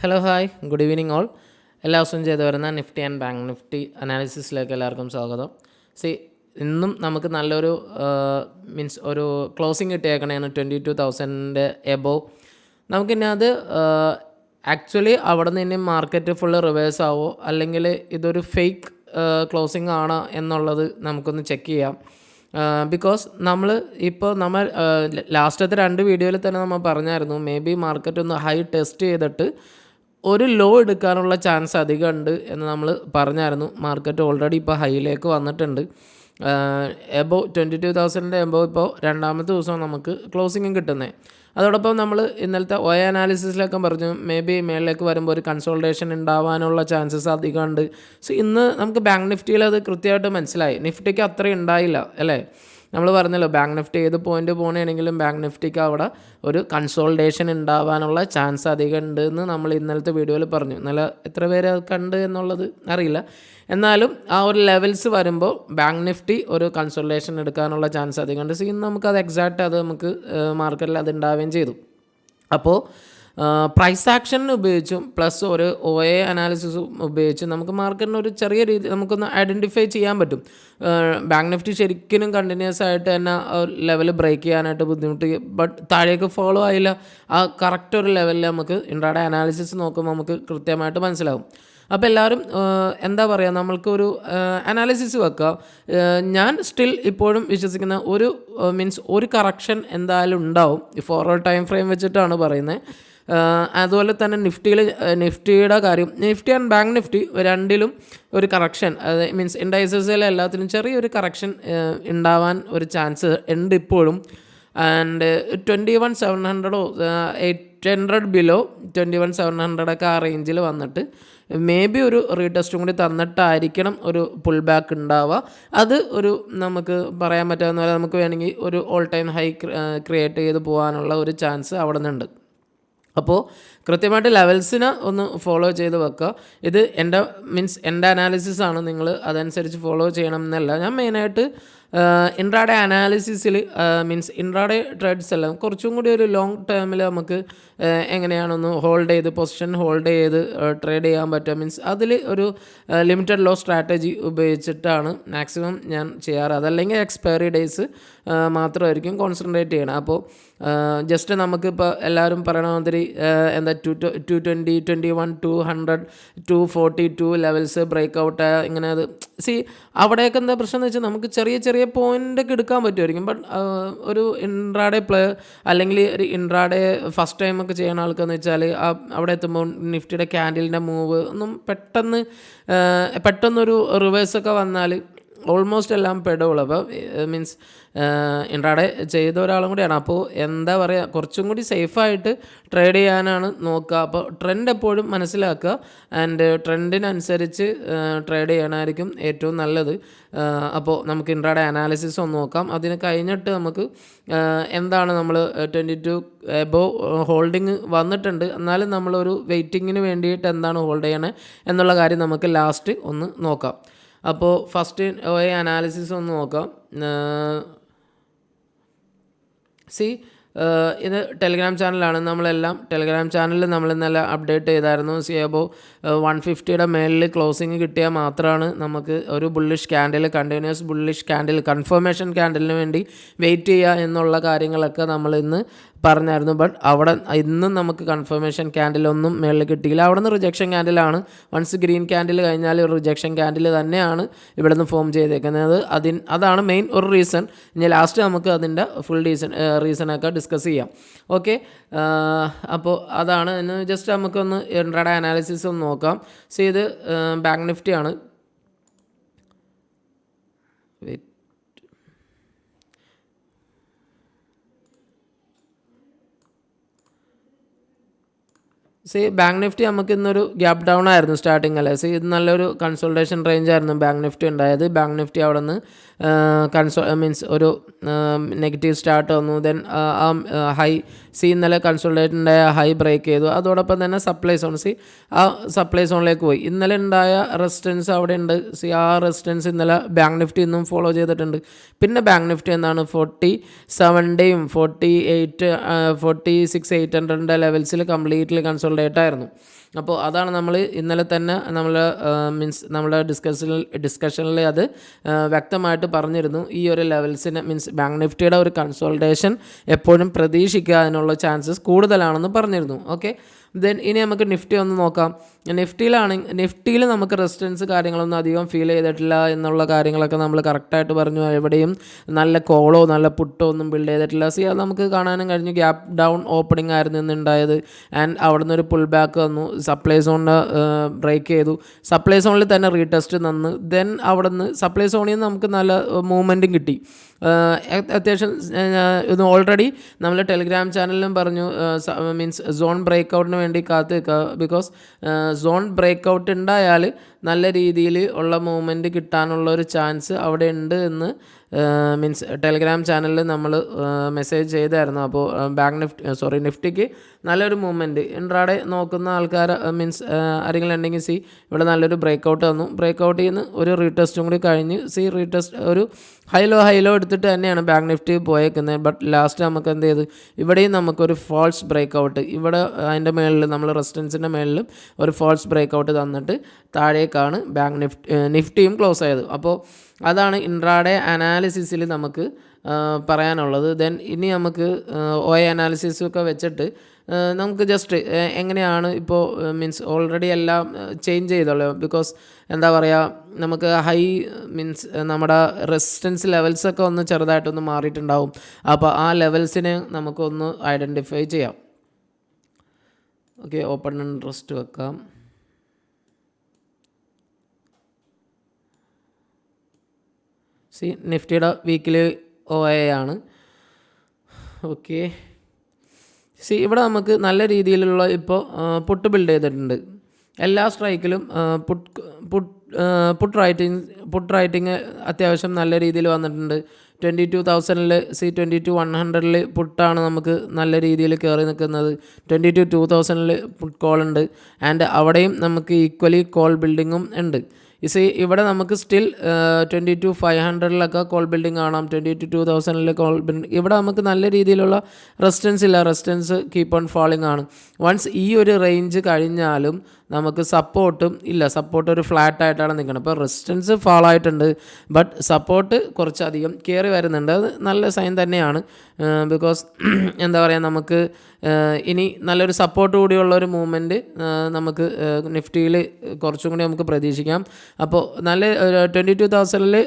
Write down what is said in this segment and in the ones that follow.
Hello hi good evening all. എല്ലാ ദിവസവും ചെയ്തു വരുന്ന നിഫ്റ്റി ആൻഡ് ബാങ്ക് നിഫ്റ്റി അനാലിസിസിലേക്ക് എല്ലാവർക്കും സ്വാഗതം. ഇന്നും നമുക്ക് നല്ലൊരു മീൻസ് ഒരു ക്ലോസിങ് കിട്ടിയേക്കണേന്ന് 22,000 എബോവ്. നമുക്കിനി അത് ആക്ച്വലി അവിടെ നിന്ന് ഇനി മാർക്കറ്റ് ഫുള്ള് റിവേഴ്സ് ആവോ അല്ലെങ്കിൽ ഇതൊരു ഫേക്ക് ക്ലോസിങ് ആണോ എന്നുള്ളത് നമുക്കൊന്ന് ചെക്ക് ചെയ്യാം. ബിക്കോസ് നമ്മൾ ലാസ്റ്റത്തെ 2 വീഡിയോയിൽ തന്നെ നമ്മൾ പറഞ്ഞായിരുന്നു, മേ ബി മാർക്കറ്റ് ഒന്ന് ഹൈ ടെസ്റ്റ് ചെയ്തിട്ട് ഒരു ലോ എടുക്കാനുള്ള ചാൻസ് അധികം ഉണ്ട് എന്ന് നമ്മൾ പറഞ്ഞായിരുന്നു. മാർക്കറ്റ് ഓൾറെഡി ഇപ്പോൾ ഹൈയിലേക്ക് വന്നിട്ടുണ്ട്. എബോവ് 22,000 എബോവ് ഇപ്പോൾ രണ്ടാമത്തെ ദിവസം നമുക്ക് ക്ലോസിങ്ങും കിട്ടുന്നത്. അതോടൊപ്പം നമ്മൾ ഇന്നലത്തെ അനാലിസിസിലൊക്കെ പറഞ്ഞു, മേ ബി മേളിലേക്ക് വരുമ്പോൾ ഒരു കൺസോൾട്ടേഷൻ ഉണ്ടാവാനുള്ള ചാൻസസ് അധികം ഉണ്ട്. ഇന്ന് നമുക്ക് ബാങ്ക് നിഫ്റ്റിയിൽ അത് കൃത്യമായിട്ട് മനസ്സിലായി. നിഫ്റ്റിക്ക് അത്രയും ഉണ്ടായില്ല അല്ലേ. നമ്മൾ പറഞ്ഞല്ലോ, ബാങ്ക് നിഫ്റ്റി ഏത് പോയിന്റ് പോകണമെങ്കിലും ബാങ്ക് നിഫ്റ്റിക്ക് അവിടെ ഒരു കൺസോൾട്ടേഷൻ ഉണ്ടാവാനുള്ള ചാൻസ് അധികം ഉണ്ട് എന്ന് നമ്മൾ ഇന്നലത്തെ വീഡിയോയിൽ പറഞ്ഞു. ഇന്നലെ എത്ര പേര് കണ്ട് എന്നുള്ളത് അറിയില്ല. എന്നാലും ആ ഒരു ലെവൽസ് വരുമ്പോൾ ബാങ്ക് നിഫ്റ്റി ഒരു കൺസോൾട്ടേഷൻ എടുക്കാനുള്ള ചാൻസ് അധികം ഉണ്ട്. ഇന്ന് നമുക്കത് എക്സാക്റ്റ് അത് നമുക്ക് മാർക്കറ്റിൽ അത് ഉണ്ടാവുകയും ചെയ്തു. അപ്പോൾ പ്രൈസ് ആക്ഷനിന് ഉപയോഗിച്ചും പ്ലസ് ഒരു അനാലിസിസും ഉപയോഗിച്ചും നമുക്ക് മാർക്കറ്റിന് ഒരു ചെറിയ രീതി നമുക്കൊന്ന് ഐഡൻറ്റിഫൈ ചെയ്യാൻ പറ്റും. ബാങ്ക് നിഫ്റ്റി ശരിക്കും കണ്ടിന്യൂസ് ആയിട്ട് തന്നെ ലെവൽ ബ്രേക്ക് ചെയ്യാനായിട്ട് ബുദ്ധിമുട്ട്, ബട്ട് താഴേക്ക് ഫോളോ ആയില്ല. ആ കറക്റ്റ് ഒരു ലെവലിൽ നമുക്ക് ഇൻട്രാഡേ അനാലിസിസ് നോക്കുമ്പോൾ നമുക്ക് കൃത്യമായിട്ട് മനസ്സിലാവും. അപ്പോൾ എല്ലാവരും എന്താ പറയുക, നമ്മൾക്കൊരു അനാലിസിസ് വെക്കുക. ഞാൻ സ്റ്റിൽ ഇപ്പോഴും വിശ്വസിക്കുന്ന ഒരു കറക്ഷൻ എന്തായാലും ഉണ്ടാവും. ഫോർവേഡ് ടൈം ഫ്രെയിം വെച്ചിട്ടാണ് പറയുന്നത്. അതുപോലെ തന്നെ നിഫ്റ്റിയുടെ കാര്യം, നിഫ്റ്റി ആൻഡ് ബാങ്ക് നിഫ്റ്റി രണ്ടിലും ഒരു കറക്ഷൻ, അത് മീൻസ് ഇൻഡൈസസിലെ എല്ലാത്തിനും ചെറിയൊരു കറക്ഷൻ ഉണ്ടാവാൻ ഒരു ചാൻസ് ഉണ്ട് ഇപ്പോഴും. ആൻഡ് 21,700 800 ബിലോ 21,700 ആ റേഞ്ചിൽ വന്നിട്ട് മേ ബി ഒരു റീടെസ്റ്റും കൂടി തന്നിട്ടായിരിക്കണം ഒരു പുൾ ബാക്ക് ഉണ്ടാവുക. അത് ഒരു നമുക്ക് പറയാൻ പറ്റാവുന്ന പോലെ നമുക്ക് വേണമെങ്കിൽ ഒരു ഓൾ ടൈം ഹൈ ക്രിയേറ്റ് ചെയ്ത് പോകാനുള്ള ഒരു ചാൻസ് അവിടെ നിന്നുണ്ട്. അപ്പോൾ കൃത്യമായിട്ട് ലെവൽസിനെ ഒന്ന് ഫോളോ ചെയ്ത് വെക്കുക. ഇത് എൻ്റെ അനാലിസിസ് ആണ്, നിങ്ങൾ അതനുസരിച്ച് ഫോളോ ചെയ്യണം എന്നല്ല. ഞാൻ മെയിനായിട്ട് ഇൻട്രാഡേ അനാലിസിസിൽ ഇൻട്രാഡേ ട്രേഡ്സ് എല്ലാം കുറച്ചും കൂടി ഒരു ലോങ് ടേമിൽ നമുക്ക് എങ്ങനെയാണൊന്ന് പൊസിഷൻ ഹോൾഡ് ചെയ്ത് ട്രേഡ് ചെയ്യാൻ പറ്റുക. അതിൽ ഒരു ലിമിറ്റഡ് ലോ സ്ട്രാറ്റജി ഉപയോഗിച്ചിട്ടാണ് മാക്സിമം ഞാൻ ചെയ്യാറ്. അതല്ലെങ്കിൽ എക്സ്പയറി ഡേയ്സ് മാത്രമായിരിക്കും കോൺസെൻട്രേറ്റ് ചെയ്യണം. അപ്പോൾ ജസ്റ്റ് നമുക്കിപ്പോൾ എല്ലാവരും പറയണ മാതിരി 220, 21, 200, 242 ലെവൽസ് ബ്രേക്ക് ഔട്ട് ഇങ്ങനെ അത് അവിടെയൊക്കെ എന്താ പ്രശ്നം എന്ന് വെച്ചാൽ നമുക്ക് ചെറിയ ചെറിയ പോയിൻ്റൊക്കെ എടുക്കാൻ പറ്റുമായിരിക്കും. ബട്ട് ഒരു ഇൻട്രാഡേ പ്ലെയർ അല്ലെങ്കിൽ ഒരു ഇൻട്രാഡേ ഫസ്റ്റ് ടൈം ഒക്കെ ചെയ്യുന്ന ആൾക്കെന്ന് വെച്ചാൽ അവിടെ എത്തുമ്പോൾ നിഫ്റ്റിയുടെ ക്യാൻഡിലിൻ്റെ മൂവ് ഒന്നും പെട്ടെന്നൊരു റിവേഴ്സൊക്കെ വന്നാൽ ഓൾമോസ്റ്റ് എല്ലാം പെടുള്ളൂ. അപ്പോൾ ഇൻട്രാഡേ ചെയ്ത ഒരാളും കൂടിയാണ്. അപ്പോൾ എന്താ പറയുക, കുറച്ചും കൂടി സേഫായിട്ട് ട്രേഡ് ചെയ്യാനാണ് നോക്കുക. അപ്പോൾ ട്രെൻഡ് എപ്പോഴും മനസ്സിലാക്കുക ആൻഡ് ട്രെൻഡിനനുസരിച്ച് ട്രേഡ് ചെയ്യാനായിരിക്കും ഏറ്റവും നല്ലത്. അപ്പോൾ നമുക്ക് ഇൻട്രാഡേ അനാലിസിസ് ഒന്ന് നോക്കാം. അതിന് കഴിഞ്ഞിട്ട് നമുക്ക് എന്താണ് നമ്മൾ 22 എബോവ് ഹോൾഡിങ് വന്നിട്ടുണ്ട്, എന്നാലും നമ്മളൊരു വെയിറ്റിങ്ങിന് വേണ്ടിയിട്ട് എന്താണ് ഹോൾഡ് ചെയ്യണേ എന്നുള്ള കാര്യം നമുക്ക് ലാസ്റ്റ് ഒന്ന് നോക്കാം. അപ്പോൾ ഫസ്റ്റ് അനാലിസിസ് ഒന്ന് നോക്കാം. ഇത് ടെലിഗ്രാം ചാനലാണ്. നമ്മളെല്ലാം ടെലിഗ്രാം ചാനലിൽ നമ്മൾ ഇന്നലെ അപ്ഡേറ്റ് ചെയ്തായിരുന്നു. എബോവ് 150 മേലിൽ ക്ലോസിങ് കിട്ടിയാൽ മാത്രമാണ് നമുക്ക് ഒരു കണ്ടിന്യൂസ് ബുള്ളിഷ് ക്യാൻഡിൽ കൺഫർമേഷൻ ക്യാൻഡിലിന് വേണ്ടി വെയിറ്റ് ചെയ്യുക എന്നുള്ള കാര്യങ്ങളൊക്കെ നമ്മൾ ഇന്ന് പറഞ്ഞായിരുന്നു. ബട്ട് അവിടെ ഇന്നും നമുക്ക് കൺഫർമേഷൻ ക്യാൻഡിലൊന്നും മേളിൽ കിട്ടിയില്ല. അവിടെ നിന്ന് റിജക്ഷൻ ക്യാൻഡിലാണ്. വൺസ് ഗ്രീൻ ക്യാൻഡിൽ കഴിഞ്ഞാൽ ഒരു റിജക്ഷൻ ക്യാൻഡിൽ തന്നെയാണ് ഇവിടെ നിന്ന് ഫോം ചെയ്തേക്കുന്നത്. അതാണ് മെയിൻ ഒരു റീസൺ. ഇനി ലാസ്റ്റ് നമുക്ക് അതിൻ്റെ ഫുൾ റീസണൊക്കെ ഡിസ്കസ് ചെയ്യാം. ഓക്കെ, അപ്പോൾ അതാണ് ഇന്ന് ജസ്റ്റ് നമുക്കൊന്ന് ഇൻട്രാഡേ അനാലിസിസ് ഒന്ന് നോക്കാം. ഇത് ബാങ്ക് നിഫ്റ്റിയാണ്. ബാങ്ക് നിഫ്റ്റി നമുക്ക് ഇന്നൊരു ഗ്യാപ്പ് ഡൗൺ ആയിരുന്നു സ്റ്റാർട്ടിങ് അല്ലേ. ഇത് നല്ലൊരു കൺസോൾട്ടേഷൻ റേഞ്ച് ആയിരുന്നു ബാങ്ക് നിഫ്റ്റി ഉണ്ടായത്. ബാങ്ക് നിഫ്റ്റി അവിടെ നിന്ന് ഒരു നെഗറ്റീവ് സ്റ്റാർട്ട് വന്നു. ദെൻ ഹൈ ഇന്നലെ കൺസോൾട്ടേഷൻ ഉണ്ടായ ഹൈ ബ്രേക്ക് ചെയ്തു. അതോടൊപ്പം തന്നെ സപ്ലൈ സോൺ ആ സപ്ലൈ സോണിലേക്ക് പോയി. ഇന്നലെ ഉണ്ടായ റെസിസ്റ്റൻസ് അവിടെ ഉണ്ട്. ആ റെസിസ്റ്റൻസ് ഇന്നലെ ബാങ്ക് നിഫ്റ്റി ഇന്നും ഫോളോ ചെയ്തിട്ടുണ്ട്. പിന്നെ ബാങ്ക് നിഫ്റ്റി എന്താണ് 47 48 46 800 ലെവൽസിൽ കംപ്ലീറ്റ്ലി കൺസോൾട്ടേഷൻ കൺസോൾഡേറ്റ് ആയിരുന്നു. അപ്പോൾ അതാണ് നമ്മൾ ഇന്നലെ തന്നെ നമ്മുടെ ഡിസ്കഷനിൽ അത് വ്യക്തമായിട്ട് പറഞ്ഞിരുന്നു. ഈ ഒരു ലെവൽസിന് ബാങ്ക് നിഫ്റ്റിയുടെ ഒരു കൺസോൾട്ടേഷൻ എപ്പോഴും പ്രതീക്ഷിക്കുക, അതിനുള്ള ചാൻസസ് കൂടുതലാണെന്ന് പറഞ്ഞിരുന്നു. ഓക്കെ, ദെൻ ഇനി നമുക്ക് നിഫ്റ്റി ഒന്ന് നോക്കാം. നിഫ്റ്റിയിൽ നമുക്ക് റെസിസ്റ്റൻസ് കാര്യങ്ങളൊന്നും അധികം ഫീൽ ചെയ്തിട്ടില്ല എന്നുള്ള കാര്യങ്ങളൊക്കെ നമ്മൾ കറക്റ്റായിട്ട് പറഞ്ഞു. എവിടെയും നല്ല കോളോ നല്ല പുട്ടോ ഒന്നും ബിൽഡ് ചെയ്തിട്ടില്ല. അത് നമുക്ക് കാണാനും കഴിഞ്ഞു. ഗ്യാപ്പ് ഡൗൺ ഓപ്പണിംഗ് ആയിരുന്നു ഇന്നുണ്ടായത്. ആൻഡ് അവിടെ നിന്ന് ഒരു പുൾ ബാക്ക് വന്നു, സപ്ലൈ സോണിന് ബ്രേക്ക് ചെയ്തു. സപ്ലൈ സോണിൽ തന്നെ റീടെസ്റ്റ് തന്നു. ദെൻ അവിടെ നിന്ന് സപ്ലൈ സോണിൽ നിന്ന് നമുക്ക് നല്ല മൂവ്മെൻറ്റും കിട്ടി. അത്യാവശ്യം ഇത് ഓൾറെഡി നമ്മൾ ടെലിഗ്രാം ചാനലിലും പറഞ്ഞു, സോൺ ബ്രേക്കൗട്ടിന് വേണ്ടി കാത്ത് നിൽക്കുക. ബിക്കോസ് സോൺ ബ്രേക്കൗട്ട് ഉണ്ടായാൽ നല്ല രീതിയിൽ ഉള്ള മൂവ്മെൻറ്റ് കിട്ടാനുള്ള ഒരു ചാൻസ് അവിടെ ഉണ്ട് എന്ന് ടെലിഗ്രാം ചാനലിൽ നമ്മൾ മെസ്സേജ് ചെയ്തായിരുന്നു. അപ്പോൾ നിഫ്റ്റിക്ക് നല്ലൊരു മൂവ്മെൻറ്റ് ഇൻട്രാഡേ നോക്കുന്ന ആൾക്കാർ ആരെങ്കിലും ഉണ്ടെങ്കിൽ ഇവിടെ നല്ലൊരു ബ്രേക്കൗട്ട് വന്നു. ബ്രേക്കൗട്ടിൽ നിന്ന് ഒരു റീടെസ്റ്റും കൂടി കഴിഞ്ഞ് റീടെസ്റ്റ് ഒരു ഹൈലോ എടുത്തിട്ട് തന്നെയാണ് ബാങ്ക് നിഫ്റ്റി പോയേക്കുന്നത്. ബട്ട് ലാസ്റ്റ് നമുക്ക് എന്ത് ചെയ്ത്, ഇവിടെയും നമുക്കൊരു ഫാൾസ് ബ്രേക്കൗട്ട്, ഇവിടെ അതിൻ്റെ മേളിൽ നമ്മൾ റെസിസ്റ്റൻസിൻ്റെ മേളിൽ ഒരു ഫാൾസ് ബ്രേക്കൗട്ട് തന്നിട്ട് താഴേക്കാണ് ബാങ്ക് നിഫ്റ്റിയും ക്ലോസ് ആയത്. അപ്പോൾ അതാണ് ഇൻട്രാഡേ അനാലിസിസിൽ നമുക്ക് പറയാനുള്ളത്. ദെൻ ഇനി നമുക്ക് OI അനാലിസിസൊക്കെ വെച്ചിട്ട് നമുക്ക് ജസ്റ്റ് എങ്ങനെയാണ് ഇപ്പോൾ ഓൾറെഡി എല്ലാം ചേഞ്ച് ചെയ്തോളൂ. ബിക്കോസ് എന്താ പറയുക, നമുക്ക് നമ്മുടെ റെസിസ്റ്റൻസ് ലെവൽസൊക്കെ ഒന്ന് ചെറുതായിട്ടൊന്ന് മാറിയിട്ടുണ്ടാവും. അപ്പോൾ ആ ലെവൽസിനെ നമുക്കൊന്ന് ഐഡൻറ്റിഫൈ ചെയ്യാം. ഓക്കെ, ഓപ്പൺ ഇൻട്രസ്റ്റ് വെക്കാം. നിഫ്റ്റിയുടെ വീക്കിലി OI ആണ്. ഓക്കെ, ഇവിടെ നമുക്ക് നല്ല രീതിയിലുള്ള ഇപ്പോൾ പുട്ട് ബിൽഡ് ചെയ്തിട്ടുണ്ട്. എല്ലാ സ്ട്രൈക്കിലും പുട്ട് റൈറ്റിംഗ് അത്യാവശ്യം നല്ല രീതിയിൽ വന്നിട്ടുണ്ട്. 22,000 22,100 പുട്ടാണ് നമുക്ക് നല്ല രീതിയിൽ കയറി നിൽക്കുന്നത്. 22,200 പുട്ട് കോൾ ഉണ്ട്. ആൻഡ് അവിടെയും നമുക്ക് ഈക്വലി കോൾ ബിൽഡിങ്ങും ഉണ്ട്. ഇവിടെ നമുക്ക് സ്റ്റിൽ 22,500 കോൾ ബിൽഡിംഗ് കാണാം. 22,000 കോൾ ബിൽഡിംഗ്. ഇവിടെ നമുക്ക് നല്ല രീതിയിലുള്ള റെസിസ്റ്റൻസ് ഇല്ല. റെസിസ്റ്റൻസ് കീപ്പ് ഓൺ ഫാളിംഗ് ആണ്. വൺസ് ഈ ഒരു റേഞ്ച് കഴിഞ്ഞാലും നമുക്ക് സപ്പോർട്ടും ഇല്ല. സപ്പോർട്ട് ഒരു ഫ്ലാറ്റ് ആയിട്ടാണ് നിൽക്കുന്നത്. അപ്പോൾ റെസിസ്റ്റൻസ് ഫാൾ ആയിട്ടുണ്ട്, ബട്ട് സപ്പോർട്ട് കുറച്ചധികം കയറി വരുന്നുണ്ട്. അത് നല്ല സൈൻ തന്നെയാണ്. ബിക്കോസ് എന്താ പറയുക, നമുക്ക് ഇനി നല്ലൊരു സപ്പോർട്ട് കൂടിയുള്ളൊരു മൂവ്മെൻറ്റ് നമുക്ക് നിഫ്റ്റിയിൽ കുറച്ചും കൂടി നമുക്ക് പ്രതീക്ഷിക്കാം. അപ്പോൾ നല്ല 22,000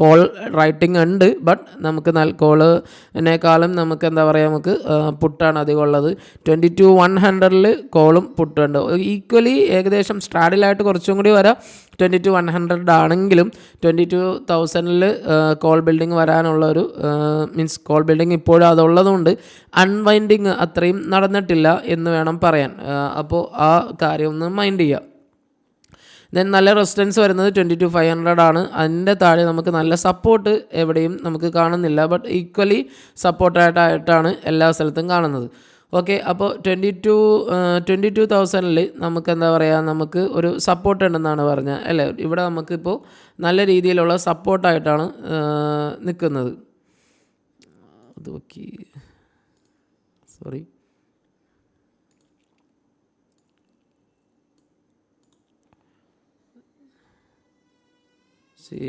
കോൾ റൈറ്റിംഗ് ഉണ്ട്, ബട്ട് നമുക്ക് കോളിനേക്കാളും നമുക്ക് എന്താ പറയുക, നമുക്ക് പുട്ടാണ് അധികം ഉള്ളത്. 22,100 കോളും പുട്ടുണ്ട്. ഈക്വലി ഏകദേശം സ്ട്രാഡിലായിട്ട് കുറച്ചും കൂടി വരാം. 22,100 ആണെങ്കിലും 22,000 കോൾ ബിൽഡിംഗ് വരാനുള്ള ഒരു കോൾ ബിൽഡിംഗ് ഇപ്പോഴും അതുള്ളതുകൊണ്ട് അൺവൈൻഡിങ് അത്രയും നടന്നിട്ടില്ല എന്ന് വേണം പറയാൻ. അപ്പോൾ ആ കാര്യം ഒന്ന് മൈൻഡ് ചെയ്യുക. ദെൻ നല്ല റെസിസ്റ്റൻസ് വരുന്നത് 22,500 ആണ്. അതിൻ്റെ താഴെ നമുക്ക് നല്ല സപ്പോർട്ട് എവിടെയും നമുക്ക് കാണുന്നില്ല, ബട്ട് ഈക്വലി സപ്പോർട്ടായിട്ടാണ് എല്ലാ സ്ഥലത്തും കാണുന്നത്. ഓക്കെ, അപ്പോൾ 22,000 നമുക്ക് എന്താ പറയുക, നമുക്ക് ഒരു സപ്പോർട്ട് ഉണ്ടെന്നാണ് പറഞ്ഞത് അല്ലേ. ഇവിടെ നമുക്കിപ്പോൾ നല്ല രീതിയിലുള്ള സപ്പോർട്ടായിട്ടാണ് നിൽക്കുന്നത്. അത് ഓക്കെ, സോറി.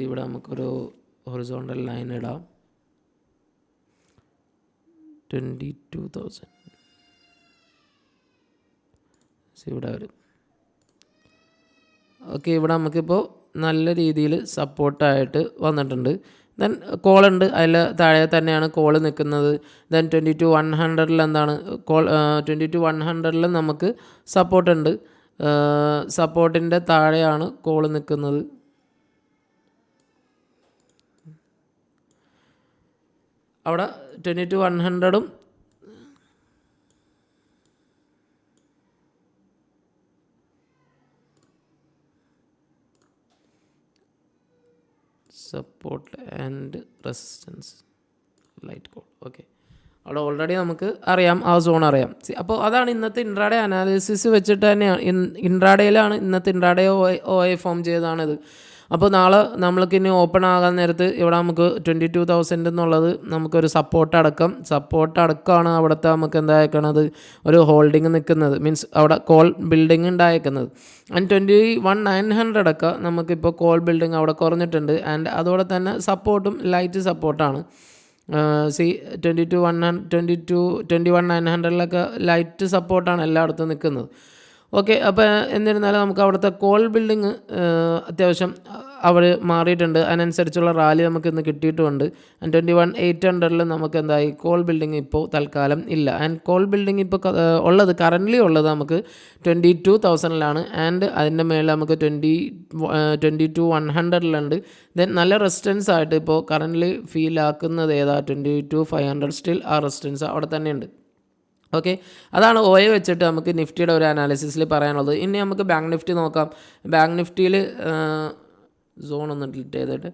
ഇവിടെ നമുക്കൊരു ഹൊറിസോണ്ടൽ ലൈൻ ഇടാം. 22,000 ഇവിടെ വരും. ഓക്കെ, ഇവിടെ നമുക്കിപ്പോൾ നല്ല രീതിയിൽ സപ്പോർട്ടായിട്ട് വന്നിട്ടുണ്ട്. ദെൻ കോളുണ്ട്, അതിൽ താഴെ തന്നെയാണ് കോള് നിൽക്കുന്നത്. ദെൻ 22,100 എന്താണ് കോൾ, 22,100 നമുക്ക് സപ്പോർട്ടുണ്ട്. സപ്പോർട്ടിൻ്റെ താഴെയാണ് കോള് നിൽക്കുന്നത്. അവിടെ 22,100 support and resistance light call. Okay, അവിടെ ഓൾറെഡി നമുക്ക് അറിയാം, ആ സോൺ അറിയാം. അപ്പോൾ അതാണ് ഇന്നത്തെ ഇൻട്രാഡേ അനാലിസിസ് വെച്ചിട്ട് തന്നെയാണ്, ഇൻട്രാഡേയിലാണ് ഇന്നത്തെ ഇൻട്രാഡേ OI ഫോം ചെയ്തതാണിത്. അപ്പോൾ നാളെ നമ്മൾക്ക് ഇനി ഓപ്പൺ ആകാൻ നേരത്ത് ഇവിടെ നമുക്ക് 22,000 എന്നുള്ളത് നമുക്കൊരു സപ്പോർട്ട് അടക്കമാണ് അവിടുത്തെ നമുക്ക് എന്തായേക്കണത് ഒരു ഹോൾഡിങ് നിൽക്കുന്നത്, മീൻസ് അവിടെ കോൾ ബിൽഡിംഗ് ഉണ്ടായേക്കുന്നത്. ആൻഡ് 21,900 ഒക്കെ നമുക്കിപ്പോൾ കോൾ ബിൽഡിംഗ് അവിടെ കുറഞ്ഞിട്ടുണ്ട്. ആൻഡ് അതോടെ തന്നെ സപ്പോർട്ടും ലൈറ്റ് സപ്പോർട്ടാണ്. 21,900 ലൈറ്റ് സപ്പോർട്ടാണ് എല്ലായിടത്തും നിൽക്കുന്നത്. ഓക്കെ, അപ്പോൾ എന്നിരുന്നാലും നമുക്ക് അവിടുത്തെ കോൾ ബിൽഡിങ് അത്യാവശ്യം അവർ മാറിയിട്ടുണ്ട്. അതിനനുസരിച്ചുള്ള റാലി നമുക്ക് ഇന്ന് കിട്ടിയിട്ടുമുണ്ട്. ആൻഡ് 21,800 നമുക്ക് എന്തായി കോൾ ബിൽഡിങ് ഇപ്പോൾ തൽക്കാലം ഇല്ല. ആൻഡ് കോൾ ബിൽഡിങ് ഇപ്പോൾ കറൻ്റ്ലി ഉള്ളത് നമുക്ക് 22,000 ആൻഡ് അതിൻ്റെ മേളിൽ നമുക്ക് 22,100 ദെൻ നല്ല റെസിസ്റ്റൻസ് ആയിട്ട് ഇപ്പോൾ കറൻ്റ്ലി ഫീൽ ആക്കുന്നത് ഏതാ 22,500 സ്റ്റിൽ ആ റെസിസ്റ്റൻസ് അവിടെ തന്നെയുണ്ട്. ഓക്കെ, അതാണ് OA വെച്ചിട്ട് നമുക്ക് നിഫ്റ്റിയുടെ ഒരു അനാലിസിസിൽ പറയാനുള്ളത്. ഇനി നമുക്ക് ബാങ്ക് നിഫ്റ്റി നോക്കാം. ബാങ്ക് നിഫ്റ്റിയിൽ സോൺ ഒന്ന് ഡിലീറ്റ് ചെയ്തിട്ട്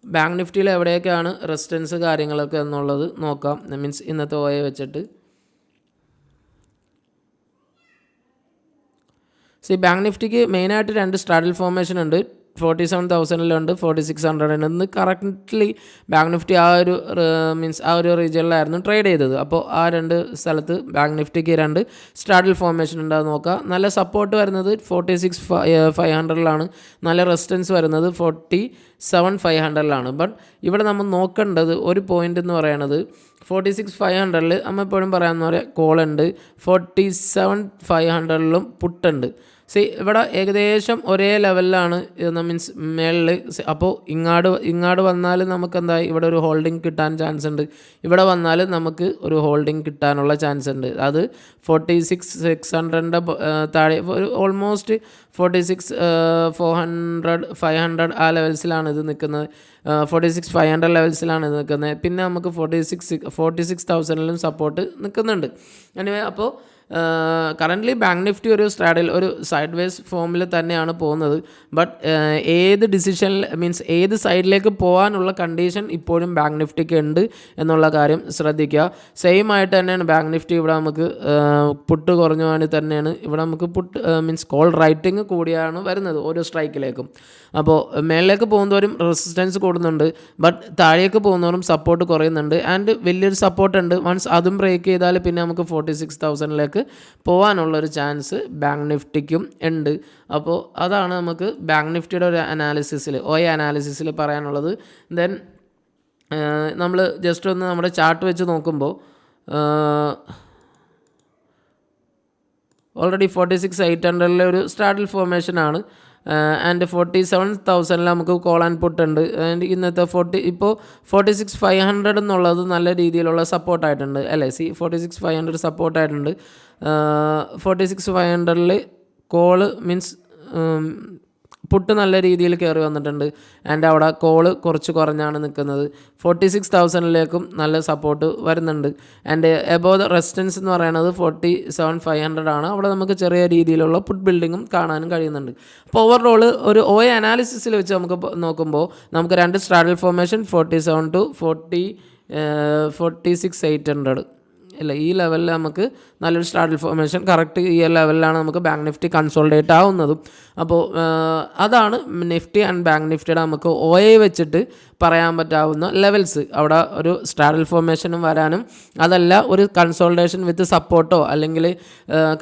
ബാങ്ക് നിഫ്റ്റിയിൽ എവിടെയൊക്കെയാണ് റെസിസ്റ്റൻസ് കാര്യങ്ങളൊക്കെ എന്നുള്ളത് നോക്കാം. മീൻസ് ഇന്നത്തെ OA വെച്ചിട്ട് ബാങ്ക് നിഫ്റ്റിക്ക് മെയിനായിട്ട് 2 സ്ട്രാഡൽ ഫോർമേഷൻ ഉണ്ട്. 47,000 4600 ഇന്ന് കറക്റ്റ്ലി ബാങ്ക് നിഫ്റ്റി ആ ഒരു റീജിയനിലായിരുന്നു ട്രേഡ് ചെയ്തത്. അപ്പോൾ ആ 2 സ്ഥലത്ത് ബാങ്ക് നിഫ്റ്റിക്ക് 2 സ്ട്രാഡൽ ഫോർമേഷൻ ഉണ്ടാകും. നോക്കുക, നല്ല സപ്പോർട്ട് വരുന്നത് 46,500 നല്ല റെസിസ്റ്റൻസ് വരുന്നത് 47,500 ബട്ട് ഇവിടെ നമ്മൾ നോക്കേണ്ടത് ഒരു പോയിൻ്റ് എന്ന് പറയുന്നത് 46,500 നമ്മൾ എപ്പോഴും പറയാമെന്ന് പറയാം കോളുണ്ട്, 47,500 പുട്ടുണ്ട്. ഇവിടെ ഏകദേശം ഒരേ ലെവലിലാണ് മീൻസ് മേളിൽ. അപ്പോൾ ഇങ്ങാട് വന്നാൽ നമുക്ക് എന്തായി ഇവിടെ ഒരു ഹോൾഡിംഗ് കിട്ടാൻ ചാൻസ് ഉണ്ട്. ഇവിടെ വന്നാൽ നമുക്ക് ഒരു ഹോൾഡിംഗ് കിട്ടാനുള്ള ചാൻസ് ഉണ്ട്. അത് 46,600 താഴെ ഒരു ഓൾമോസ്റ്റ് 46,400 500 ആ ലെവൽസിലാണ് ഇത് നിൽക്കുന്നത്. 46,500 ലെവൽസിലാണ് ഇത് നിൽക്കുന്നത്. പിന്നെ നമുക്ക് 46,000 സപ്പോർട്ട് നിൽക്കുന്നുണ്ട്. എനിവേ, അപ്പോൾ കറൻ്റ്ലി ബാങ്ക് നിഫ്റ്റി ഒരു സ്ട്രാഡിൽ ഒരു സൈഡ് വേസ് ഫോമിൽ തന്നെയാണ് പോകുന്നത്. ബട്ട് ഏത് മീൻസ് ഏത് സൈഡിലേക്ക് പോകാനുള്ള കണ്ടീഷൻ ഇപ്പോഴും ബാങ്ക് നിഫ്റ്റിക്ക് ഉണ്ട് എന്നുള്ള കാര്യം ശ്രദ്ധിക്കുക. സെയിം ആയിട്ട് തന്നെയാണ് ബാങ്ക് നിഫ്റ്റി ഇവിടെ നമുക്ക് പുട്ട് കുറഞ്ഞു വേണ്ടി തന്നെയാണ് ഇവിടെ നമുക്ക് മീൻസ് കോൾ റൈറ്റിംഗ് കൂടിയാണ് വരുന്നത് ഓരോ സ്ട്രൈക്കിലേക്കും. അപ്പോൾ മേളിലേക്ക് പോകുന്നവരും റെസിസ്റ്റൻസ് കൂടുന്നുണ്ട്, ബട്ട് താഴേക്ക് പോകുന്നവരും സപ്പോർട്ട് കുറയുന്നുണ്ട്. ആൻഡ് വലിയൊരു സപ്പോർട്ട് ഉണ്ട്. വൺസ് അതും ബ്രേക്ക് ചെയ്താൽ പിന്നെ നമുക്ക് 46,000 പോകാനുള്ളൊരു ചാൻസ് ബാങ്ക് നിഫ്റ്റിക്കും ഉണ്ട്. അപ്പോൾ അതാണ് നമുക്ക് ബാങ്ക് നിഫ്റ്റിയുടെ ഒരു അനാലിസിസിൽ OA അനാലിസിസിൽ പറയാനുള്ളത്. ദെൻ നമ്മൾ ജസ്റ്റ് ഒന്ന് നമ്മുടെ ചാർട്ട് വെച്ച് നോക്കുമ്പോൾ ഓൾറെഡി 46,800 ഒരു സ്ട്രാഡൽ ഫോർമേഷനാണ്. ആൻഡ് 47,000 നമുക്ക് കോൾ ആൻഡ് പുട്ട് ഉണ്ട്. ആൻഡ് ഇന്നത്തെ ഇപ്പോൾ 46,500 എന്നുള്ളത് നല്ല രീതിയിലുള്ള സപ്പോർട്ടായിട്ടുണ്ട് അല്ലേ. 46,500 സപ്പോർട്ടായിട്ടുണ്ട്. 46,500 കോള് മീൻസ് പുട്ട് നല്ല രീതിയിൽ കയറി വന്നിട്ടുണ്ട്. ആൻഡ് അവിടെ കോള് കുറച്ച് കുറഞ്ഞാണ് നിൽക്കുന്നത്. 46,000 നല്ല സപ്പോർട്ട് വരുന്നുണ്ട്. ആൻഡ് എബോവ് ദ റെസിസ്റ്റൻസ് എന്ന് പറയുന്നത് 47,500 അവിടെ നമുക്ക് ചെറിയ രീതിയിലുള്ള പുട്ട് ബിൽഡിങ്ങും കാണാനും കഴിയുന്നുണ്ട്. അപ്പോൾ ഓവറോൾ ഒരു OA അനാലിസിസിൽ വെച്ച് നമുക്ക് നോക്കുമ്പോൾ നമുക്ക് 2 സ്ട്രാഡൽ ഫോർമേഷൻ 47 to 46,800 അല്ല, ഈ ലെവലിൽ നമുക്ക് നല്ലൊരു സ്ട്രാഡൽ ഫോർമേഷൻ കറക്റ്റ് ഈ ലെവലിലാണ് നമുക്ക് ബാങ്ക് നിഫ്റ്റി കൺസോൾഡേറ്റ് ആവുന്നതും. അപ്പോൾ അതാണ് നിഫ്റ്റി ആൻഡ് ബാങ്ക് നിഫ്റ്റിയുടെ നമുക്ക് OA വെച്ചിട്ട് പറയാൻ പറ്റാവുന്ന ലെവൽസ്. അവിടെ ഒരു സ്ട്രാഡൽ ഫോർമേഷനും വരാനും അതല്ല ഒരു കൺസോൾട്ടേഷൻ വിത്ത് സപ്പോർട്ടോ അല്ലെങ്കിൽ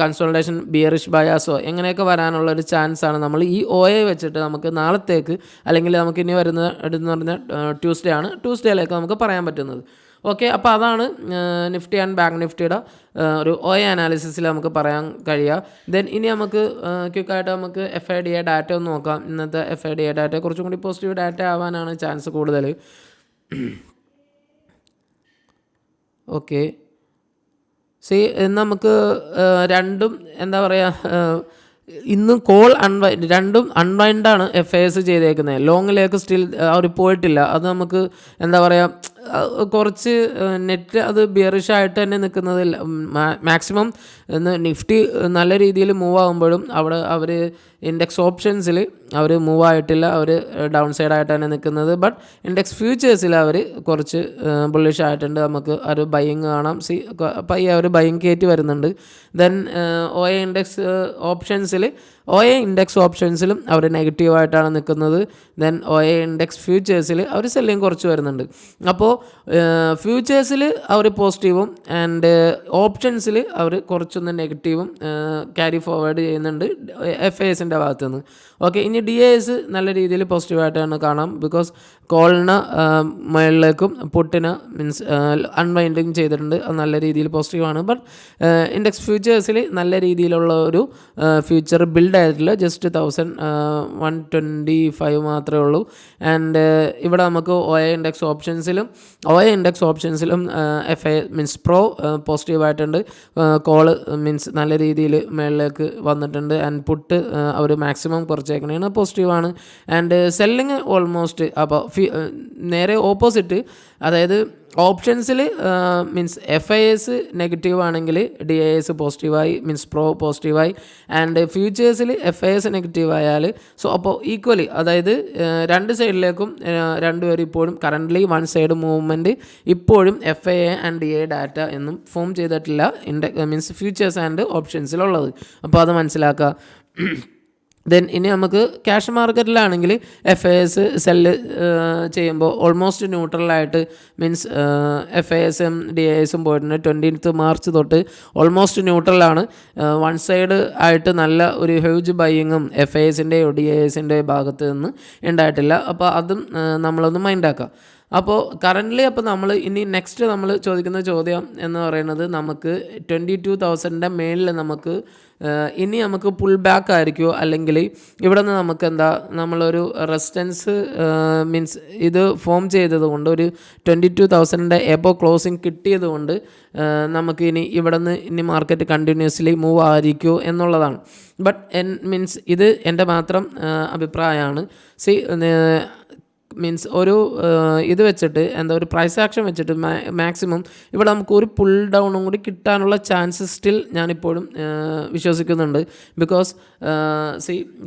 കൺസോൾട്ടേഷൻ ബിയറിഷ് ബയാസോ എങ്ങനെയൊക്കെ വരാനുള്ളൊരു ചാൻസാണ് നമ്മൾ ഈ OA വെച്ചിട്ട് നമുക്ക് നാളത്തേക്ക് അല്ലെങ്കിൽ നമുക്ക് ഇനി വരുന്ന എന്ന് പറഞ്ഞാൽ ട്യൂസ്ഡേയിലേക്ക് നമുക്ക് പറയാൻ പറ്റുന്നത്. ഓക്കെ, അപ്പോൾ അതാണ് നിഫ്റ്റി ആൻഡ് ബാങ്ക് നിഫ്റ്റിയുടെ ഒരു OA അനാലിസിസിൽ നമുക്ക് പറയാൻ കഴിയുക. ദെൻ ഇനി നമുക്ക് ക്വിക്കായിട്ട് നമുക്ക് FIDA ഡാറ്റ ഒന്ന് നോക്കാം. ഇന്നത്തെ FIDA ഡാറ്റ കുറച്ചും കൂടി പോസിറ്റീവ് ഡാറ്റ ആവാനാണ് ചാൻസ് കൂടുതൽ. ഓക്കെ, നമുക്ക് രണ്ടും എന്താ പറയുക, ഇന്ന് കോൾ രണ്ടും അൺവൈൻഡാണ് FIs ചെയ്തേക്കുന്നത്. ലോങ്ങിലേക്ക് സ്റ്റിൽ അവർ പോയിട്ടില്ല. അത് നമുക്ക് എന്താ പറയുക, കുറച്ച് നെറ്റ് അത് ബിയറിഷായിട്ട് തന്നെ നിൽക്കുന്നത്. മാക്സിമം നിഫ്റ്റി നല്ല രീതിയിൽ മൂവ് ആകുമ്പോഴും അവിടെ അവർ ഇൻഡെക്സ് ഓപ്ഷൻസിൽ അവർ മൂവ് ആയിട്ടില്ല. അവർ ഡൗൺ സൈഡായിട്ട് തന്നെ നിൽക്കുന്നത്. ബട്ട് ഇൻഡെക്സ് ഫ്യൂച്ചേഴ്സിൽ അവർ കുറച്ച് ബുള്ളിഷ് ആയിട്ടുണ്ട്. നമുക്ക് ഒരു ബൈയിങ് കാണാം. പയ്യെ അവർ ബൈയിങ് കയറ്റി വരുന്നുണ്ട്. ദെൻ OA ഇൻഡെക്സ് ഓപ്ഷൻസിൽ OA ഇൻഡെക്സ് ഓപ്ഷൻസിലും അവർ നെഗറ്റീവായിട്ടാണ് നിൽക്കുന്നത്. ദെൻ OA ഇൻഡെക്സ് ഫ്യൂച്ചേഴ്സിൽ അവർ സെല്ലിങ് കുറച്ച് വരുന്നുണ്ട്. അപ്പോൾ ഫ്യൂച്ചേഴ്സിൽ അവർ പോസിറ്റീവും ആൻഡ് ഓപ്ഷൻസിൽ അവർ കുറച്ചൊന്ന് നെഗറ്റീവും ക്യാരി ഫോർവേഡ് ചെയ്യുന്നുണ്ട് FISൻ്റെ ഭാഗത്തു നിന്ന്. ഓക്കെ, ഇനി DAS നല്ല രീതിയിൽ പോസിറ്റീവായിട്ടാണ് കാണാം. ബിക്കോസ് കോളിന് മുകളിലേക്കും പുട്ടിന് മീൻസ് അൺവൈൻഡിങ് ചെയ്തിട്ടുണ്ട്, അത് നല്ല രീതിയിൽ പോസിറ്റീവാണ്. ബട്ട് ഇൻഡെക്സ് ഫ്യൂച്ചേഴ്സിൽ നല്ല രീതിയിലുള്ള ഒരു ഫ്യൂച്ചർ ബിൽഡ് ആയിട്ടില്ല. ജസ്റ്റ് 1125 മാത്രമേ ഉള്ളൂ. ആൻഡ് ഇവിടെ നമുക്ക് OA ഇൻഡെക്സ് ഓപ്ഷൻസിലും FI മീൻസ് പ്രോ പോസിറ്റീവായിട്ടുണ്ട്. കോള് മീൻസ് നല്ല രീതിയിൽ മുകളിലേക്ക് വന്നിട്ടുണ്ട്. ആൻഡ് പുട്ട് അവർ മാക്സിമം കുറച്ചേക്കണേണ് പോസിറ്റീവാണ്. ആൻഡ് സെല്ലിങ് ഓൾമോസ്റ്റ് അപ്പോൾ നേരെ ഓപ്പോസിറ്റ്, അതായത് ഓപ്ഷൻസിൽ മീൻസ് FIS നെഗറ്റീവ് ആണെങ്കിൽ DAS പോസിറ്റീവായി, മീൻസ് പ്രോ പോസിറ്റീവായി. ആൻഡ് ഫ്യൂച്ചേഴ്സിൽ FIS നെഗറ്റീവ് ആയാൽ അപ്പോൾ ഈക്വലി, അതായത് രണ്ട് സൈഡിലേക്കും രണ്ടുപേരും ഇപ്പോഴും കറൻ്റ്ലി വൺ സൈഡ് മൂവ്മെൻറ്റ് ഇപ്പോഴും FIA ആൻഡ് DA ഡാറ്റ എന്നും ഫോം ചെയ്തിട്ടില്ല മീൻസ് ഫ്യൂച്ചേഴ്സ് ആൻഡ് ഓപ്ഷൻസിലുള്ളത്. അപ്പോൾ അത് മനസ്സിലാക്കുക. ദെൻ ഇനി നമുക്ക് ക്യാഷ് മാർക്കറ്റിലാണെങ്കിൽ FIS സെല്ല് ചെയ്യുമ്പോൾ ഓൾമോസ്റ്റ് ന്യൂട്രലായിട്ട് മീൻസ് FISും DASും പോയിട്ടുണ്ട്. 20th മാർച്ച് തൊട്ട് ഓൾമോസ്റ്റ് ന്യൂട്രലാണ്. വൺ സൈഡ് ആയിട്ട് നല്ല ഒരു ഹ്യൂജ് ബൈയിങ്ങും FISൻ്റെയോ DASൻ്റെയോ ഭാഗത്ത് നിന്ന് ഉണ്ടായിട്ടില്ല. അപ്പോൾ അതും നമ്മളൊന്ന് മൈൻഡാക്കാം. അപ്പോൾ കറൻ്റ്ലി അപ്പോൾ നമ്മൾ ഇനി നെക്സ്റ്റ് നമ്മൾ ചോദിക്കുന്ന ചോദ്യം എന്ന് പറയുന്നത്, നമുക്ക് 22,000ൻ്റെ മേളിൽ നമുക്ക് ഇനി നമുക്ക് പുൾ ബാക്ക് ആയിരിക്കുമോ, അല്ലെങ്കിൽ ഇവിടെ നിന്ന് നമുക്ക് നമ്മളൊരു റെസിസ്റ്റൻസ് മീൻസ് ഇത് ഫോം ചെയ്തത് കൊണ്ട് ഒരു 22,000ൻ്റെ എബോ ക്ലോസിങ് കിട്ടിയത് കൊണ്ട് നമുക്ക് ഇവിടെ നിന്ന് ഇനി മാർക്കറ്റ് കണ്ടിന്യൂസ്ലി മൂവ് ആയിരിക്കുമോ എന്നുള്ളതാണ്. ബട്ട് മീൻസ് ഇത് എൻ്റെ മാത്രം അഭിപ്രായമാണ്. മീൻസ് ഒരു ഇത് വെച്ചിട്ട് ഒരു പ്രൈസ് ആക്ഷൻ വെച്ചിട്ട് മാക്സിമം ഇവിടെ നമുക്ക് ഒരു പുൾ ഡൗണും കൂടി കിട്ടാനുള്ള ചാൻസസ് സ്റ്റിൽ ഞാനിപ്പോഴും വിശ്വസിക്കുന്നുണ്ട്. ബിക്കോസ്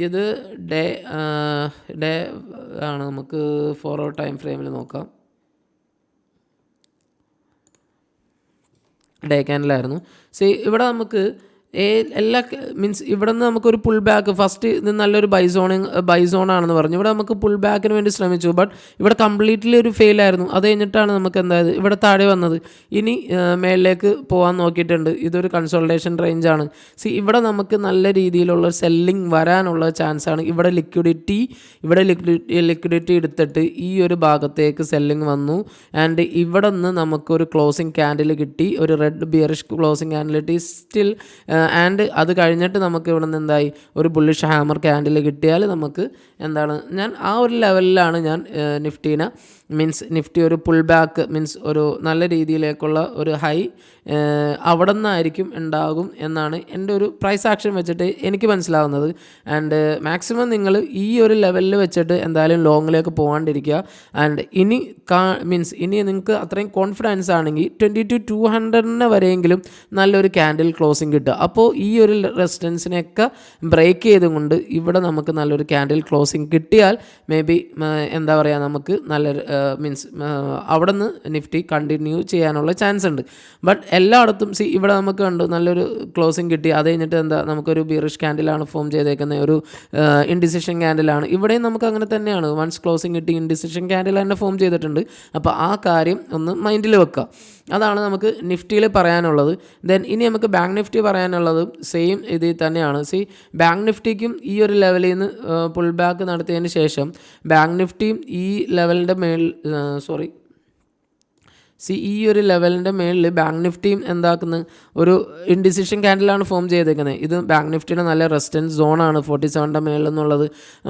ഇത് ഡേ ആണ്. നമുക്ക് 4 hour ടൈം ഫ്രെയിമിൽ നോക്കാം. ഡേ ക്യാൻഡിലായിരുന്നു. ഇവിടെ നമുക്ക് എല്ലാ മീൻസ് ഇവിടെ നിന്ന് നമുക്കൊരു പുൾ ബാക്ക്, ഫസ്റ്റ് ഇത് നല്ലൊരു ബൈ സോണാണെന്ന് പറഞ്ഞു. ഇവിടെ നമുക്ക് പുൾ ബാക്കിന് വേണ്ടി ശ്രമിച്ചു. ബട്ട് ഇവിടെ കംപ്ലീറ്റ്ലി ഒരു ഫെയിലായിരുന്നു. അത് കഴിഞ്ഞിട്ടാണ് നമുക്ക് ഇവിടെ താഴെ വന്നത്. ഇനി മേളിലേക്ക് പോകാൻ നോക്കിയിട്ടുണ്ട്. ഇതൊരു കൺസോൾട്ടേഷൻ റേഞ്ചാണ്. ഇവിടെ നമുക്ക് നല്ല രീതിയിലുള്ള സെല്ലിങ് വരാനുള്ള ചാൻസാണ്. ഇവിടെ ലിക്വിഡിറ്റി എടുത്തിട്ട് ഈ ഒരു ഭാഗത്തേക്ക് സെല്ലിങ് വന്നു. ആൻഡ് ഇവിടെ നിന്ന് നമുക്കൊരു ക്ലോസിങ് ക്യാൻഡിൽ കിട്ടി, ഒരു റെഡ് ബിയറിഷ് ക്ലോസിങ് ക്യാൻഡിൽ കിട്ടി സ്റ്റിൽ. ആൻഡ് അത് കഴിഞ്ഞിട്ട് നമുക്ക് ഇവിടെ നിന്ന് ഒരു ബുള്ളിഷ് ഹാമർ ക്യാൻഡിൽ കിട്ടിയാൽ നമുക്ക് ഞാൻ ആ ഒരു ലെവലിലാണ് ഞാൻ നിഫ്റ്റി ഒരു പുൾ ബാക്ക് മീൻസ് ഒരു നല്ല രീതിയിലേക്കുള്ള ഒരു ഹൈ അവിടെ നിന്നായിരിക്കും ഉണ്ടാകും എന്നാണ് എൻ്റെ ഒരു പ്രൈസ് ആക്ഷൻ വെച്ചിട്ട് എനിക്ക് മനസ്സിലാവുന്നത്. ആൻഡ് മാക്സിമം നിങ്ങൾ ഈ ഒരു ലെവലിൽ വെച്ചിട്ട് എന്തായാലും ലോങ്ങിലേക്ക് പോകാണ്ടിരിക്കുക. ആൻഡ് ഇനി നിങ്ങൾക്ക് അത്രയും കോൺഫിഡൻസ് ആണെങ്കിൽ 22,200 വരെയെങ്കിലും നല്ലൊരു ക്യാൻഡിൽ ക്ലോസിങ് കിട്ടുക. അപ്പോൾ ഈ ഒരു റെസിസ്റ്റൻസിനെയൊക്കെ ബ്രേക്ക് ചെയ്തുകൊണ്ട് ഇവിടെ നമുക്ക് നല്ലൊരു ക്യാൻഡിൽ ക്ലോസിങ് കിട്ടിയാൽ മേ ബി നമുക്ക് നല്ലൊരു അവിടെ നിന്ന് നിഫ്റ്റി കണ്ടിന്യൂ ചെയ്യാനുള്ള ചാൻസ് ഉണ്ട്. ബട്ട് എല്ലായിടത്തും ഇവിടെ നമുക്ക് കണ്ടു നല്ലൊരു ക്ലോസിങ് കിട്ടി. അത് കഴിഞ്ഞിട്ട് നമുക്കൊരു ബീറിഷ് ക്യാൻഡിലാണ് ഫോം ചെയ്തേക്കുന്നത്, ഒരു ഇൻഡിസിഷൻ ക്യാൻഡിലാണ്. ഇവിടെയും നമുക്ക് അങ്ങനെ തന്നെയാണ്. വൺസ് ക്ലോസിങ് കിട്ടി ഇൻഡിസിഷൻ ക്യാൻഡിൽ തന്നെ ഫോം ചെയ്തിട്ടുണ്ട്. അപ്പോൾ ആ കാര്യം ഒന്ന് മൈൻഡിൽ വെക്കുക. അതാണ് നമുക്ക് നിഫ്റ്റിയിൽ പറയാനുള്ളത്. ദെൻ ഇനി നമുക്ക് ബാങ്ക് നിഫ്റ്റി പറയാനുള്ളത് സെയിം ഇതിൽ തന്നെയാണ്. ബാങ്ക് നിഫ്റ്റിക്കും ഈ ഒരു ലെവലിൽ നിന്ന് പുൾ ബാക്ക് നടത്തിയതിന് ശേഷം ബാങ്ക് നിഫ്റ്റിയും ഈ ലെവലിൻ്റെ ഈ ഒരു ലെവലിൻ്റെ മേളിൽ ബാങ്ക് നിഫ്റ്റിയും ഒരു ഇൻഡിസിഷൻ ക്യാൻഡിലാണ് ഫോം ചെയ്തേക്കുന്നത്. ഇത് ബാങ്ക് നിഫ്റ്റിയുടെ നല്ല റെസിസ്റ്റൻസ് സോണാണ് 47ൻ്റെ മേളിൽ എന്നുള്ളത്.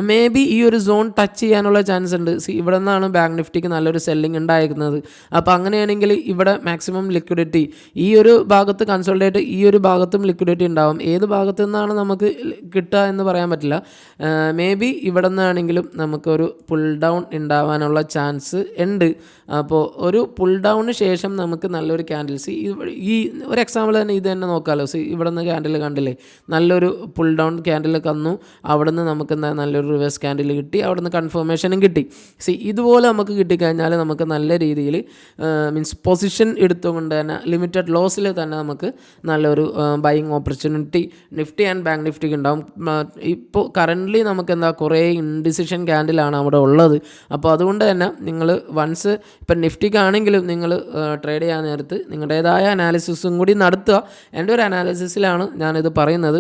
മേ ബി ഈ ഒരു സോൺ ടച്ച് ചെയ്യാനുള്ള ചാൻസ് ഉണ്ട്. ഇവിടെ നിന്നാണ് ബാങ്ക് നിഫ്റ്റിക്ക് നല്ലൊരു സെല്ലിംഗ് ഉണ്ടായിരിക്കുന്നത്. അപ്പോൾ അങ്ങനെയാണെങ്കിൽ ഇവിടെ മാക്സിമം ലിക്വിഡിറ്റി ഈ ഒരു ഭാഗത്ത് കൺസോൾട്ടേറ്റ്, ഈ ഒരു ഭാഗത്തും ലിക്വിഡിറ്റി ഉണ്ടാവും. ഏത് ഭാഗത്തു നിന്നാണ് നമുക്ക് കിട്ടുക എന്ന് പറയാൻ പറ്റില്ല. മേ ബി ഇവിടെ നിന്നാണെങ്കിലും നമുക്കൊരു പുൾ ഡൗൺ ഉണ്ടാവാനുള്ള ചാൻസ് ഉണ്ട്. അപ്പോൾ ഒരു പുൾ ഡൗൺ ഡൗണിന് ശേഷം നമുക്ക് നല്ലൊരു ക്യാൻഡിൽസ് ഈ ഒരു എക്സാമ്പിൾ തന്നെ ഇത് തന്നെ നോക്കാമല്ലോ. ഇവിടെ നിന്ന് ക്യാൻഡിൽ കണ്ടില്ലേ, നല്ലൊരു പുൾ ഡൗൺ ക്യാൻഡിൽ തന്നു, അവിടെ നിന്ന് നമുക്ക് നല്ലൊരു റിവേഴ്സ് ക്യാൻഡിൽ കിട്ടി, അവിടെ നിന്ന് കൺഫർമേഷനും കിട്ടി. ഇതുപോലെ നമുക്ക് കിട്ടിക്കഴിഞ്ഞാൽ നമുക്ക് നല്ല രീതിയിൽ മീൻസ് പൊസിഷൻ എടുത്തുകൊണ്ട് തന്നെ ലിമിറ്റഡ് ലോസിൽ തന്നെ നമുക്ക് നല്ലൊരു buying opportunity Nifty and bank നിഫ്റ്റിക്ക് ഉണ്ടാകും. ഇപ്പോൾ കറൻ്റ്ലി നമുക്ക് കുറേ ഇൻഡിസിഷൻ ക്യാൻഡിലാണ് അവിടെ ഉള്ളത്. അപ്പോൾ അതുകൊണ്ട് തന്നെ നിങ്ങൾ വൺസ് ഇപ്പം നിഫ്റ്റിക്കാണെങ്കിലും നിങ്ങൾ ട്രേഡ് ചെയ്യാൻ നേരത്ത് നിങ്ങളുടേതായ അനാലിസിസും കൂടി നടത്തുക. എൻ്റെ ഒരു അനാലിസിസിലാണ് ഞാനിത് പറയുന്നത്.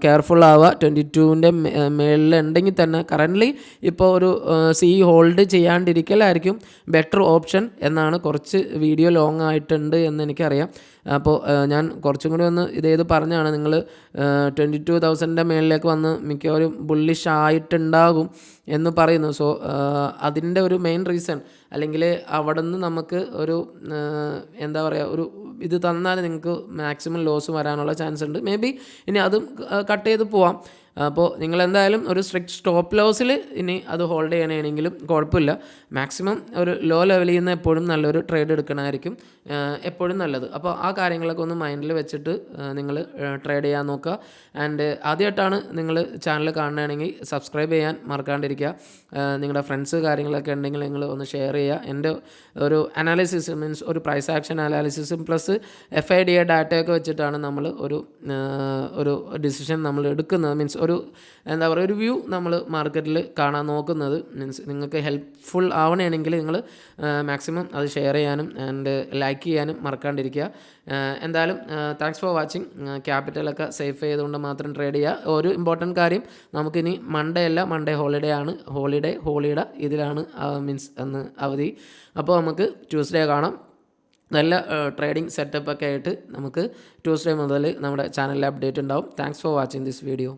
കെയർഫുൾ ആവുക. 22ൻ്റെ മേളിലുണ്ടെങ്കിൽ തന്നെ കറൻ്റ്ലി ഇപ്പോൾ ഒരു ഹോൾഡ് ചെയ്യാണ്ടിരിക്കലായിരിക്കും ബെറ്റർ ഓപ്ഷൻ എന്നാണ്. കുറച്ച് വീഡിയോ ലോങ് ആയിട്ടുണ്ട് എന്ന് എനിക്കറിയാം. അപ്പോൾ ഞാൻ കുറച്ചും കൂടി ഒന്ന് ഇതേത് പറഞ്ഞാണ്, നിങ്ങൾ 22,000ൻ്റെ മേളിലേക്ക് വന്ന് മിക്കവാറും ബുള്ളിഷ് ആയിട്ടുണ്ടാകും എന്ന് പറയുന്നു. സോ അതിൻ്റെ ഒരു മെയിൻ റീസൺ, അല്ലെങ്കിൽ അവിടെ നിന്ന് നമുക്ക് ഒരു എന്താ പറയുക, ഒരു ഇത് തന്നാൽ നിങ്ങൾക്ക് മാക്സിമം ലോസ് വരാനുള്ള ചാൻസ് ഉണ്ട്. മേ ബി ഇനി അതും കട്ട് ചെയ്ത് പോവാം. അപ്പോൾ നിങ്ങളെന്തായാലും ഒരു സ്ട്രിക്റ്റ് സ്റ്റോപ്പ് ലോസിൽ ഇനി അത് ഹോൾഡ് ചെയ്യണമെങ്കിലും കുഴപ്പമില്ല. മാക്സിമം ഒരു ലോ ലെവലിൽ നിന്ന് എപ്പോഴും നല്ലൊരു ട്രേഡ് എടുക്കണമായിരിക്കും എപ്പോഴും നല്ലത്. അപ്പോൾ ആ കാര്യങ്ങളൊക്കെ ഒന്ന് മൈൻഡിൽ വെച്ചിട്ട് നിങ്ങൾ ട്രേഡ് ചെയ്യാൻ നോക്കുക. ആൻഡ് ആദ്യമായിട്ടാണ് നിങ്ങൾ ചാനൽ കാണുകയാണെങ്കിൽ സബ്സ്ക്രൈബ് ചെയ്യാൻ മറക്കാണ്ടിരിക്കുക. നിങ്ങളുടെ ഫ്രണ്ട്സ് കാര്യങ്ങളൊക്കെ ഉണ്ടെങ്കിൽ നിങ്ങൾ ഒന്ന് ഷെയർ ചെയ്യുക. എൻ്റെ ഒരു അനാലിസിസ് മീൻസ് ഒരു പ്രൈസ് ആക്ഷൻ അനാലിസിസും പ്ലസ് FIDA ഡാറ്റയൊക്കെ വെച്ചിട്ടാണ് നമ്മൾ ഒരു ഡിസിഷൻ നമ്മൾ എടുക്കുന്നത്. മീൻസ് ഒരു എന്താ പറയുക, ഒരു വ്യൂ നമ്മൾ മാർക്കറ്റിൽ കാണാൻ നോക്കുന്നത്. മീൻസ് നിങ്ങൾക്ക് ഹെൽപ്ഫുൾ ആവണമെങ്കിൽ നിങ്ങൾ മാക്സിമം അത് ഷെയർ ചെയ്യാനും ആൻഡ് ലൈക്ക് ചെയ്യാനും മറക്കാണ്ടിരിക്കുക. എന്തായാലും താങ്ക്സ് ഫോർ വാച്ചിങ്. ക്യാപിറ്റലൊക്കെ സേഫ് ചെയ്തുകൊണ്ട് മാത്രം ട്രേഡ് ചെയ്യുക. ഒരു ഇമ്പോർട്ടൻറ്റ് കാര്യം, നമുക്കിനി മൺഡേ അല്ല, മൺഡേ ഹോളിഡേ ആണ്. ഹോളിഡേ ഇതിലാണ് മീൻസ് അന്ന് അവധി. അപ്പോൾ നമുക്ക് ട്യൂസ്ഡേ കാണാം. നല്ല ട്രേഡിംഗ് സെറ്റപ്പൊക്കെ ആയിട്ട് നമുക്ക് ട്യൂസ്ഡേ മുതൽ നമ്മുടെ ചാനലിൽ അപ്ഡേറ്റ് ഉണ്ടാവും. Thanks for watching this video.